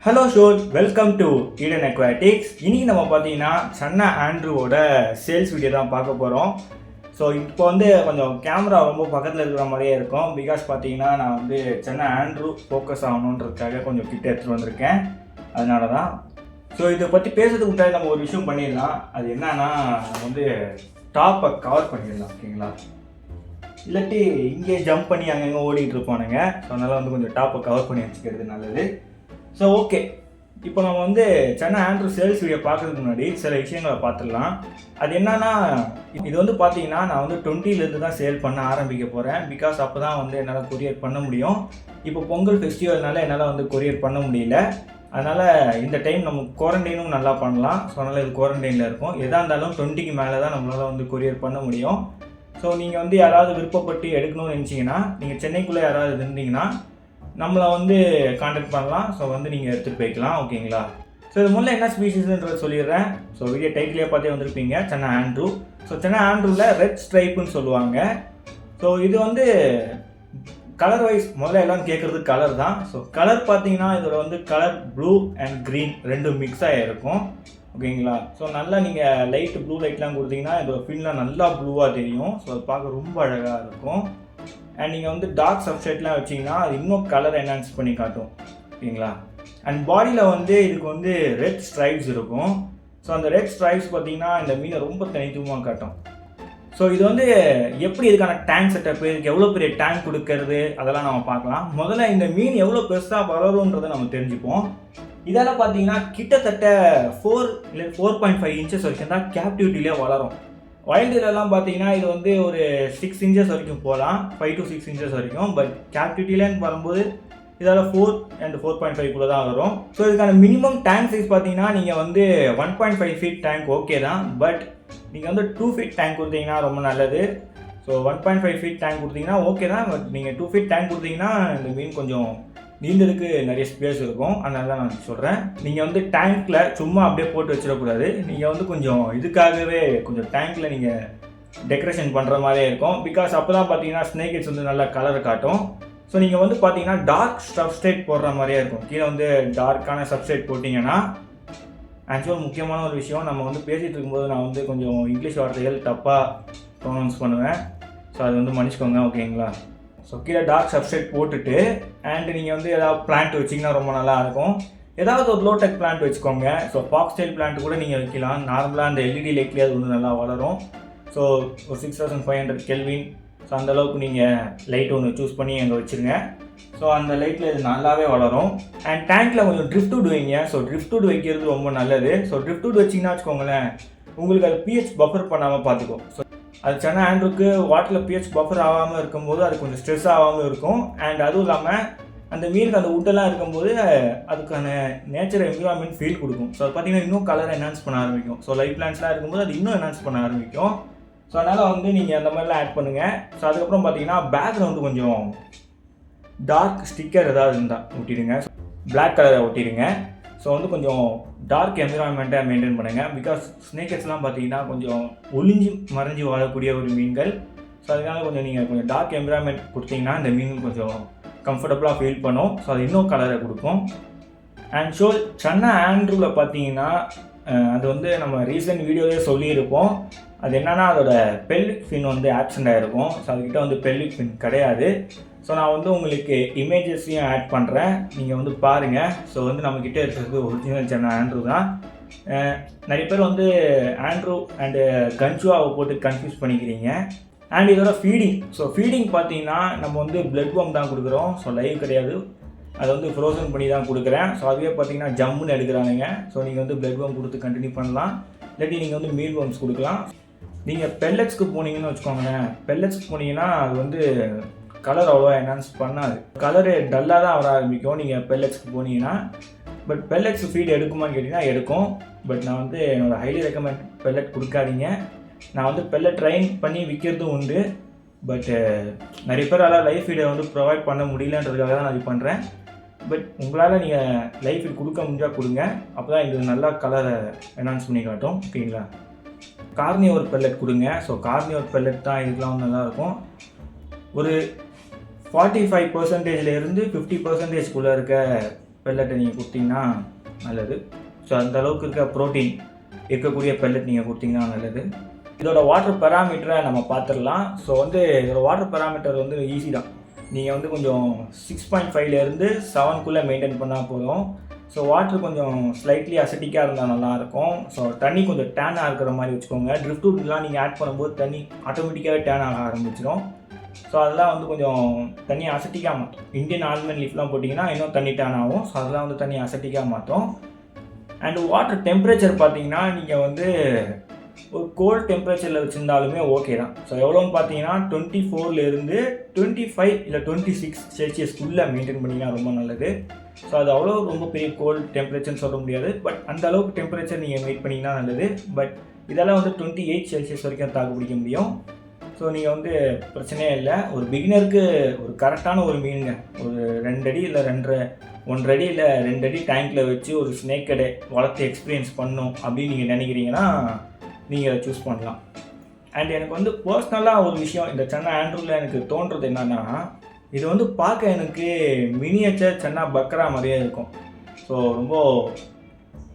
Hello ஷோல், welcome to Eden Aquatics. இன்றைக்கி நம்ம பார்த்தீங்கன்னா சன்னா ஆண்ட்ரூவோட சேல்ஸ் வீடியோ தான் பார்க்க போகிறோம். ஸோ இப்போ கொஞ்சம் கேமரா ரொம்ப பக்கத்தில் இருக்கிற மாதிரியே இருக்கும். பிகாஸ் பார்த்தீங்கன்னா நான் சன்னா ஆண்ட்ரூ ஃபோக்கஸ் ஆகணுன்றதுக்காக கொஞ்சம் கிட்ட எடுத்துகிட்டு வந்திருக்கேன். அதனால தான். ஸோ இதை பற்றி பேசுறதுக்கு முன்னாடி நம்ம ஒரு விஷயம் பண்ணிடலாம். அது என்னன்னா நம்ம டாப்பை கவர் பண்ணிடலாம், ஓகேங்களா? இல்லாட்டி இங்கே ஜம்ப் பண்ணி அங்கங்கே ஓடிட்டு இருப்பானுங்க. ஸோ அதனால் கொஞ்சம் டாப்பை கவர் பண்ணி வச்சுக்கிறது நல்லது. ஸோ ஓகே, இப்போ நம்ம சன்னா ஆண்ட்ரூ சேல்ஸ் வீடியோ பார்க்கறதுக்கு முன்னாடி சில விஷயங்களை பார்த்துடலாம். அது என்னன்னா, இது பார்த்தீங்கன்னா நான் 20லேருந்து தான் சேல் பண்ண ஆரம்பிக்க போகிறேன். பிகாஸ் அப்போ தான் என்னால் கொரியர் பண்ண முடியும். இப்போ பொங்கல் ஃபெஸ்டிவல்னால என்னால் கொரியர் பண்ண முடியல. அதனால் இந்த டைம் நம்ம குவாரண்டைனும் நல்லா பண்ணலாம். ஸோ அதனால் இது குவாரண்டைனில் இருக்கும். எதாக இருந்தாலும் 20க்கு மேலே தான் நம்மளால் கொரியர் பண்ண முடியும். ஸோ நீங்கள் யாராவது விருப்பப்பட்டு எடுக்கணும்னு நினச்சிங்கன்னா, நீங்கள் சென்னைக்குள்ளே யாராவது இருந்தீங்கன்னா நம்மளை காண்டாக்ட் பண்ணலாம். ஸோ நீங்கள் எடுத்துகிட்டு போய்க்கலாம், ஓகேங்களா? ஸோ இது முதல்ல என்ன ஸ்பீஷீஸ்ன்றதை சொல்லிடுறேன். ஸோ வீடியோ டைட்டிலே பார்த்தே வந்திருப்பீங்க, சன்னா ஆண்ட்ரூ. ஸோ சன்னா ஆண்ட்ரூவில் ரெட் ஸ்ட்ரைப்புன்னு சொல்லுவாங்க. ஸோ இது கலர் வைஸ் முதல்ல எல்லாம் கேட்குறது கலர் தான். ஸோ கலர் பார்த்தீங்கன்னா இதோட கலர் ப்ளூ அண்ட் க்ரீன் ரெண்டும் மிக்ஸ் ஆகிருக்கும், ஓகேங்களா? ஸோ நல்லா நீங்கள் லைட் ப்ளூ லைட்லாம் கொடுத்தீங்கன்னா இதோட ஃபின்லாம் நல்லா ப்ளூவாக தெரியும். ஸோ அது பார்க்க ரொம்ப அழகாக இருக்கும். அண்ட் நீங்கள் டார்க் சப்ஸ்ட்ரேட்லாம் வச்சிங்கன்னா அது இன்னும் கலர் என்ஹான்ஸ் பண்ணி காட்டும், ஓகேங்களா? அண்ட் பாடியில் இதுக்கு ரெட் ஸ்ட்ரைப்ஸ் இருக்கும். ஸோ அந்த ரெட் ஸ்ட்ரைப்ஸ் பார்த்தீங்கன்னா இந்த மீனை ரொம்ப தனித்துவமாக காட்டும். ஸோ இது எப்படி இதுக்கான டேங்க் செட்டப், இதுக்கு எவ்வளோ பெரிய டேங்க் கொடுக்கறது, அதெல்லாம் நம்ம பார்க்கலாம். முதல்ல இந்த மீன் எவ்வளோ பெருசாக வளரும்ன்றதை நம்ம தெரிஞ்சுப்போம். இதெல்லாம் பார்த்தீங்கன்னா கிட்டத்தட்ட 4 இல்லை 4.5 இன்ச்சஸ் வரைக்கும் தான் கேப்டிவிட்டிலே வளரும். வைல்டுலலாம் பார்த்தீங்கன்னா இது ஒரு 6 இன்ச்சஸ் வரைக்கும் போகலாம், 5 to 6 இன்ச்சஸ் வரைக்கும். பட் கேப்டிவிட்டிலன்னு வரும்போது இதால் 4 and 4.5 தான் வரும். ஸோ இதுக்கான மினிமம் டேங்க் சைஸ் பார்த்தீங்கன்னா நீங்கள் 1.5 ஃபீட் டேங்க் ஓகே தான். பட் நீங்கள் 2 ஃபீட் டேங்க் கொடுத்தீங்கன்னா ரொம்ப நல்லது. ஸோ 1.5 ஃபீட் டேங்க் கொடுத்தீங்கன்னா ஓகே தான். பட் நீங்கள் 2 ஃபீட் டேங்க் கொடுத்தீங்கன்னா இந்த மீன் கொஞ்சம் நீந்ததுக்கு நிறைய ஸ்பேஸ் இருக்கும். அதனால தான் நான் சொல்கிறேன். நீங்கள் டேங்க்கில் சும்மா அப்படியே போட்டு வச்சிடக்கூடாது. நீங்கள் கொஞ்சம் இதுக்காகவே கொஞ்சம் டேங்க்கில் நீங்கள் டெக்கரேஷன் பண்ணுற மாதிரியே இருக்கும். பிகாஸ் அப்போ தான் பார்த்தீங்கன்னா ஸ்னேக் ஹெட்ஸ் நல்லா கலரை காட்டும். ஸோ நீங்கள் பார்த்தீங்கன்னா டார்க் சப்ஸ்ட்ரேட் போடுற மாதிரியே இருக்கும். கீழே டார்க்கான சப்ஸ்ட்ரேட் போட்டிங்கன்னா, ஆக்சுவலாக முக்கியமான ஒரு விஷயம், நம்ம பேசிகிட்டு இருக்கும்போது நான் கொஞ்சம் இங்கிலீஷ் வார்த்தைகள் தப்பாக ப்ரொனவுன்ஸ் பண்ணுவேன். ஸோ அது மன்னிச்சுக்கோங்க, ஓகேங்களா? ஸோ கீழே டார்க் சப்ஸ்ட்ரேட் போட்டுட்டு அண்ட் நீங்கள் ஏதாவது பிளான்ட் வச்சிங்கன்னா ரொம்ப நல்லா இருக்கும். ஏதாவது ஒரு லோடெக் பிளான்ட் வச்சுக்கோங்க. ஸோ பாக்ஸ் ஸ்டைல் பிளான்ட் கூட நீங்கள் வைக்கலாம். நார்மலாக அந்த எல்இடி லைட்லேயே அது நல்லா வளரும். ஸோ ஒரு 6500 கெல்வின், ஸோ அந்தளவுக்கு நீங்கள் லைட் ஒன்று சூஸ் பண்ணி அங்கே வச்சுருங்க. ஸோ அந்த லைட்டில் இது நல்லாவே வளரும். அண்ட் டேங்க்கில் கொஞ்சம் ட்ரிஃப்ட்வுட் வைங்க. ஸோ ட்ரிஃப்ட்வுட் வைக்கிறது ரொம்ப நல்லது. ஸோ ட்ரிஃப்ட்வுட் வச்சிங்கன்னா வச்சுக்கோங்களேன், உங்களுக்கு அது பிஹெச் பஃபர் பண்ணாமல் பார்த்துக்கும். ஸோ அது சன்னா ஆண்ட்ரூக்கு வாட்டரில் பிஹெச் பஃபர் ஆகாமல் இருக்கும்போது அது கொஞ்சம் ஸ்ட்ரெஸ் ஆகாமல் இருக்கும். அண்ட் அதுவும் இல்லாமல் அந்த மீனுக்கு அந்த உட்டெல்லாம் இருக்கும்போது அதுக்கான நேச்சர் என்விரான்மெண்ட் ஃபீல் கொடுக்கும். ஸோ அது பார்த்தீங்கன்னா இன்னும் கலர் என்ஹான்ஸ் பண்ண ஆரம்பிக்கும். ஸோ லைட் பிளான்ஸ்லாம் இருக்கும்போது அது இன்னும் என்ஹான்ஸ் பண்ண ஆரம்பிக்கும். ஸோ அதனால் நீங்கள் அந்த மாதிரிலாம் ஆட் பண்ணுங்கள். ஸோ அதுக்கப்புறம் பார்த்தீங்கன்னா பேக்ரவுண்டு கொஞ்சம் டார்க் ஸ்டிக்கர் ஏதாவது இருந்தால் ஒட்டிடுங்க. பிளாக் கலரை ஒட்டிடுங்க. ஸோ கொஞ்சம் டார்க் என்விரான்மெண்ட்டை மெயின்டைன் பண்ணுங்கள். பிகாஸ் ஸ்னேக் ஹெட்ஸ்லாம் பார்த்தீங்கன்னா கொஞ்சம் ஒளிஞ்சு மறைஞ்சு வாழக்கூடிய ஒரு மீன்கள். ஸோ அதனால நீங்கள் கொஞ்சம் டார்க் என்விரான்மெண்ட் கொடுத்தீங்கன்னா இந்த மீன் கொஞ்சம் கம்ஃபர்டபுளாக ஃபீல் பண்ணும். ஸோ அது இன்னும் கலரை கொடுக்கும். அண்ட் ஸோ சன்னா ஆண்ட்ரூவில் பார்த்தீங்கன்னா அது நம்ம ரீசன்ட் வீடியோவே சொல்லியிருப்போம். அது என்னன்னா அதோட பெல்விக் ஃபின் ஆப்சண்ட் ஆகிருக்கும். ஸோ அதுக்கிட்ட பெல்விக் ஃபின் கிடையாது. ஸோ நான் உங்களுக்கு இமேஜஸையும் ஆட் பண்ணுறேன், நீங்கள் பாருங்கள். ஸோ நம்மக்கிட்ட இருக்கிறது ஒரிஜினல் சன்னா ஆண்ட்ரூ தான். நிறைய பேர் ஆண்ட்ரூ அண்டு கன்சுவாவை போட்டு கன்ஃபியூஸ் பண்ணிக்கிறீங்க. அண்ட் இதோட ஃபீடிங், ஸோ ஃபீடிங் பார்த்தீங்கன்னா நம்ம பிளட் வார்ம் தான் கொடுக்குறோம். ஸோ லைவ் கிடையாது, அதை ஃப்ரோசன் பண்ணி தான் கொடுக்குறேன். ஸோ அதுவே பார்த்தீங்கன்னா ஜம்முன்னு எடுக்கிறானுங்க. ஸோ நீங்கள் பிளட் வார்ம் கொடுத்து கண்டினியூ பண்ணலாம். இல்லாட்டி நீங்கள் மீல் வார்ம்ஸ் கொடுக்கலாம். நீங்கள் பெல்லட்ஸ்க்கு போனீங்கன்னு வச்சுக்கோங்களேன், பெல்லட்ஸ்க்கு போனீங்கன்னா அது கலர் அவ்வளோ என்ஹான்ஸ் பண்ணாது. கலரு டல்லாக தான் வர ஆரம்பிக்கும் நீங்கள் பெல்லட்ஸ்க்கு போனீங்கன்னா. பட் பெல்லட்ஸ் ஃபீட் எடுக்குமான்னு கேட்டிங்கன்னா எடுக்கும். பட் நான் என்னோடய ஹைலி ரெக்கமெண்ட் பெல்லட் கொடுக்காதீங்க. நான் பெல்லட் ட்ரைன் பண்ணி விற்கிறதும் உண்டு. பட் நிறைய பேர் அதான் லைஃப் ஃபீடை ப்ரொவைட் பண்ண முடியலன்றதுக்காக தான் நான் இது பண்ணுறேன். பட் உங்களால் நீங்கள் லைஃப் ஃபீட் கொடுக்க முடிஞ்சால் கொடுங்க. அப்போ தான் இது நல்லா கலரை என்ஹான்ஸ் பண்ணி காட்டும், ஓகேங்களா? கார்னியோர் பெல்லட் கொடுங்க. ஸோ கார்னியோர் பெல்லட் தான் இதுக்கெலாம் நல்லாயிருக்கும். ஒரு 45% 50% இருக்க பெல்லட்டை நீங்கள் கொடுத்தீங்கன்னா நல்லது. ஸோ அந்த அளவுக்கு இருக்க ப்ரோட்டீன் இருக்கக்கூடிய பெல்லட் நீங்கள் கொடுத்தீங்கன்னா நல்லது. இதோட வாட்டர் பெராமீட்டரை நம்ம பார்த்துடலாம். ஸோ வந்து இதோட வாட்டர் பெராமீட்டர் வந்து ஈஸி தான். நீங்கள் வந்து கொஞ்சம் 6.5லேருந்து 7க்குள்ளே மெயின்டைன் பண்ணால் போதும். ஸோ வாட்டர் கொஞ்சம் ஸ்லைட்லி அசிட்டிக்காக இருந்தால் நல்லாயிருக்கும். ஸோ தண்ணி கொஞ்சம் டேனாக இருக்கிற மாதிரி வச்சுக்கோங்க. ட்ரிஃப்ட் வுட்லாம் நீங்கள் ஆட் பண்ணும்போது தண்ணி ஆட்டோமேட்டிக்காகவே டேன் ஆக ஆரம்பிச்சிடும். ஸோ அதெல்லாம் வந்து கொஞ்சம் தண்ணி அசட்டிக்காக மாற்றும். இந்தியன் ஆல்மண்ட் லீஃப்லாம் போட்டிங்கன்னா இன்னும் தண்ணி டேன் ஆகும். ஸோ அதெல்லாம் வந்து தண்ணி அசட்டிக்காக மாற்றும். அண்டு வாட்டர் டெம்பரேச்சர் பார்த்தீங்கன்னா நீங்கள் வந்து ஒரு கோல்ட் டெம்பரேச்சரில் வச்சுருந்தாலுமே ஓகே தான். ஸோ எவ்வளோன்னு பார்த்தீங்கன்னா 24லேருந்து 25 இல்லை 26 செல்சியஸ்க்குள்ளே மெயின்டைன் பண்ணிங்கன்னா ரொம்ப நல்லது. ஸோ அது அவ்வளோ ரொம்ப பெரிய கோல்ட் டெம்பரேச்சர்னு சொல்ல முடியாது. பட் அந்த அளவுக்கு டெம்பரேச்சர் நீங்கள் வெயிட் பண்ணிங்கன்னா நல்லது. பட் இதெல்லாம் வந்து 28 செல்சியஸ் வரைக்கும் தாக்கு பிடிக்க முடியும். ஸோ நீங்கள் வந்து பிரச்சனையே இல்லை. ஒரு பிகினருக்கு ஒரு கரெக்டான ஒரு மீனுங்க, ஒரு 2 அடி இல்லை 1.5 அடி இல்லை 2 அடி டேங்க்கில் வச்சு ஒரு ஸ்னேக் கடை வளர்த்து எக்ஸ்பீரியன்ஸ் பண்ணணும் அப்படின்னு நீங்கள் நினைக்கிறீங்கன்னா நீங்கள் அதை சூஸ் பண்ணலாம். அண்ட் எனக்கு வந்து பர்சனலாக ஒரு விஷயம் இந்த சன்னா ஆண்ட்ரூவில் எனக்கு தோன்றது என்னென்னா, இது வந்து பார்க்க எனக்கு மினியேச்சர் சன்னா பக்ரா மாதிரியே இருக்கும். ஸோ ரொம்ப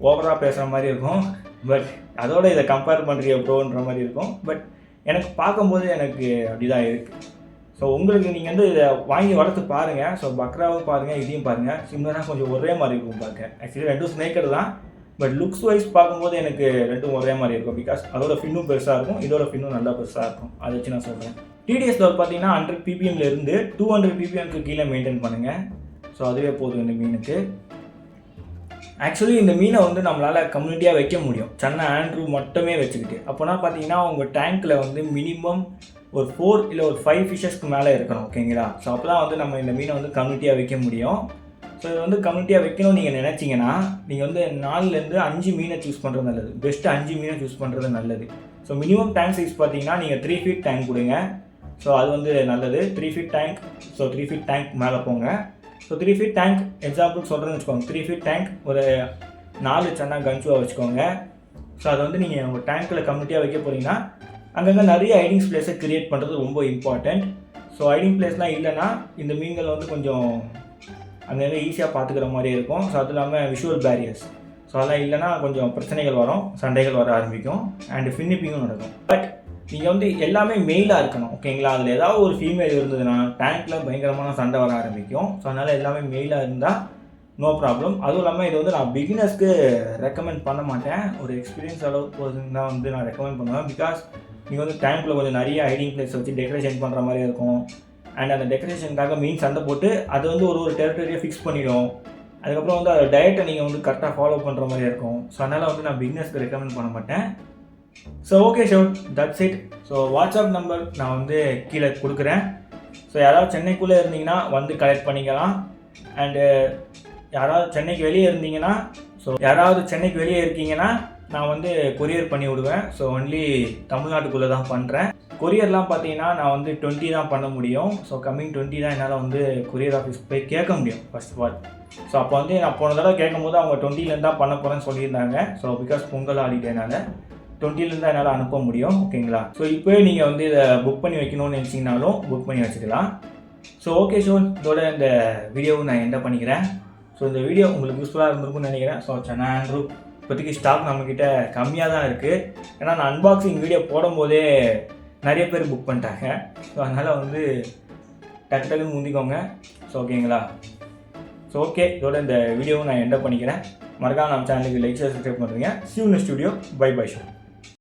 ஓவராக பேசுகிற மாதிரி இருக்கும். பட் அதோட இதை கம்பேர் பண்ணுறிய ப்ரோன்ற மாதிரி இருக்கும். பட் எனக்கு பார்க்கும்போது எனக்கு அப்படி தான் இருக்குது. ஸோ உங்களுக்கு நீங்கள் வந்து இதை வாங்கி வளர்த்து பாருங்கள். ஸோ பக்ராவும் பாருங்கள், இதையும் பாருங்கள். சிம்லராக கொஞ்சம் ஒரே மாதிரி இருக்கும் பார்க்க. ஆக்சுவலி 2 ஸ்னேக்கர் தான். பட் லுக்ஸ் வைஸ் பார்க்கும்போது எனக்கு 2 ஒரே மாதிரி இருக்கும். பிகாஸ் அதோட ஃபின்னும் பெருசாக இருக்கும், இதோட ஃபின்னும் நல்லா பெருசாக இருக்கும். அதை வச்சு நான் சொல்கிறேன். TDS லெவல் பார்த்தீங்கன்னா 100 ppmலேருந்து 200 ppmக்கு கீழே மெயின்டைன் பண்ணுங்கள். ஸோ அதுவே போதும் இந்த மீனுக்கு. ஆக்சுவலி இந்த மீனை வந்து நம்மளால் கம்யூனிட்டியாக வைக்க முடியும், சன்னா ஆண்ட்ரூ மட்டுமே வச்சுக்கிட்டு. அப்போனா பார்த்தீங்கன்னா உங்கள் டேங்க்கில் வந்து மினிமம் ஒரு 4 இல்லை ஒரு 5 ஃபிஷஸ்க்கு மேலே இருக்கணும். ஓகேங்களா? ஸோ அப்போ தான் வந்து நம்ம இந்த மீனை வந்து கம்யூனிட்டியாக வைக்க முடியும். ஸோ இது வந்து கம்யூனிட்டியாக வைக்கணும்னு நீங்கள் நினச்சிங்கன்னா நீங்கள் வந்து 4லேருந்து 5 மீனை சூஸ் பண்ணுறது நல்லது. பெஸ்ட்டு 5 மீனை சூஸ் பண்ணுறது நல்லது. ஸோ மினிமம் டேங்க் சைஸ் பார்த்தீங்கன்னா நீங்கள் 3 feet டேங்க் கொடுங்க. ஸோ அது வந்து நல்லது. 3 feet tank. So 3 feet tank மேலே போங்க. ஸோ 3 feet டேங்க் எக்ஸாம்பிள் சொல்கிறேன்னு வச்சுக்கோங்க. 3 feet டேங்க் ஒரு 4 சன்னா கன்சுவாக வச்சுக்கோங்க. ஸோ அதை வந்து நீங்கள் உங்கள் டேங்க்கில் கம்யூனிட்டியாக வைக்க போகிறீங்கன்னா அங்கங்கே நிறைய ஹைடிங் பிளேஸை க்ரியேட் பண்ணுறது ரொம்ப இம்பார்ட்டண்ட். ஸோ ஹைடிங் பிளேஸ்லாம் இல்லைன்னா இந்த மீன்கள் வந்து கொஞ்சம் அங்கங்கே ஈஸியாக பார்த்துக்கிற மாதிரியே இருக்கும். ஸோ அது இல்லாமல் விஷுவல் பேரியர்ஸ், ஸோ அதெல்லாம் இல்லைன்னா கொஞ்சம் பிரச்சனைகள் வரும், சண்டைகள் வர ஆரம்பிக்கும், அண்ட் ஃபின்னிப்பிங்கும் நடக்கும். பட் நீங்கள் வந்து எல்லாமே மெயிலாக இருக்கணும். ஓகேங்களா? அதில் ஏதாவது ஒரு ஃபீமேல் இருந்ததுன்னா டேங்க்கில் பயங்கரமான சண்டை வர ஆரம்பிக்கும். ஸோ அதனால் எல்லாமே மெயிலாக இருந்தால் நோ ப்ராப்ளம். அதுவும் இல்லாமல் இது வந்து நான் பிகினர்ஸ்க்கு ரெக்கமெண்ட் பண்ண மாட்டேன். ஒரு எக்ஸ்பீரியன்ஸ் அளவுக்கு தான் வந்து நான் ரெக்கமெண்ட் பண்ணுவேன். பிகாஸ் நீங்கள் வந்து டேங்க்கில் கொஞ்சம் நிறைய ஹைடிங் பிளேஸ் வச்சு டெக்கரேஷன் பண்ணுற மாதிரி இருக்கும். அண்ட் அந்த டெக்கரேஷனுக்காக மீன் சண்டை போட்டு அது வந்து ஒரு டெரிட்டரியை ஃபிக்ஸ் பண்ணிடும். அதுக்கப்புறம் வந்து அதோட டயட்டை நீங்கள் வந்து கரெக்டாக ஃபாலோ பண்ணுற மாதிரி இருக்கும். ஸோ அதனால் வந்து நான் பிகினர்ஸ்க்கு ரெக்கமெண்ட் பண்ண மாட்டேன். So okay sure, that's it. So WhatsApp number நான் வந்து கீழே கொடுக்குறேன். ஸோ யாராவது சென்னைக்குள்ளே இருந்தீங்கன்னா வந்து கலெக்ட் பண்ணிக்கலாம். அண்டு யாராவது சென்னைக்கு வெளியே இருந்தீங்கன்னா, ஸோ யாராவது சென்னைக்கு வெளியே இருக்கீங்கன்னா நான் வந்து கொரியர் பண்ணி விடுவேன். ஸோ ஒன்லி தமிழ்நாட்டுக்குள்ளே தான் பண்ணுறேன். கொரியர்லாம் பார்த்தீங்கன்னா நான் வந்து 20 தான் பண்ண முடியும். ஸோ கம்மிங் 20 தான் என்னால் வந்து கொரியர் ஆஃபீஸ் போய் கேட்க முடியும் ஃபர்ஸ்ட் ஆஃப் ஆல். ஸோ அப்போ வந்து நான் போன தடவை கேட்கும்போது அவங்க 20லேருந்து தான் பண்ண போகிறேன்னு சொல்லியிருந்தாங்க. ஸோ பிகாஸ் பொங்கல் ஹாலிடேனால 20லேருந்து தான் என்னால் அனுப்ப முடியும். ஓகேங்களா? ஸோ இப்போயே நீங்கள் வந்து இதை புக் பண்ணி வைக்கணும்னு நினச்சிங்கனாலும் புக் பண்ணி வச்சுக்கலாம். ஸோ ஓகே ஷோர், இதோட இந்த வீடியோவை நான் எண்ட் பண்ணிக்கிறேன். ஸோ இந்த வீடியோ உங்களுக்கு யூஸ்ஃபுல்லாக இருந்திருக்கும்னு நினைக்கிறேன். ஸோ சன்னா ஆண்ட்ரூ இப்போதைக்கு ஸ்டாக் நம்மக்கிட்ட கம்மியாக தான் இருக்குது. ஏன்னா நான் அன்பாக்சிங் வீடியோ போடும்போதே நிறைய பேர் புக் பண்ணிட்டாங்க. ஸோ அதனால் வந்து டக்கு டக்குன்னு முந்திக்கோங்க. ஸோ ஓகேங்களா? ஸோ ஓகே, இதோட இந்த வீடியோவை நான் எண்ட் பண்ணிக்கிறேன். மறக்காம நம்ம சேனலுக்கு லைக், ஷேர், சப்ஸ்கிரைப் பண்ணுறீங்க. See you in the studio. Bye bye show.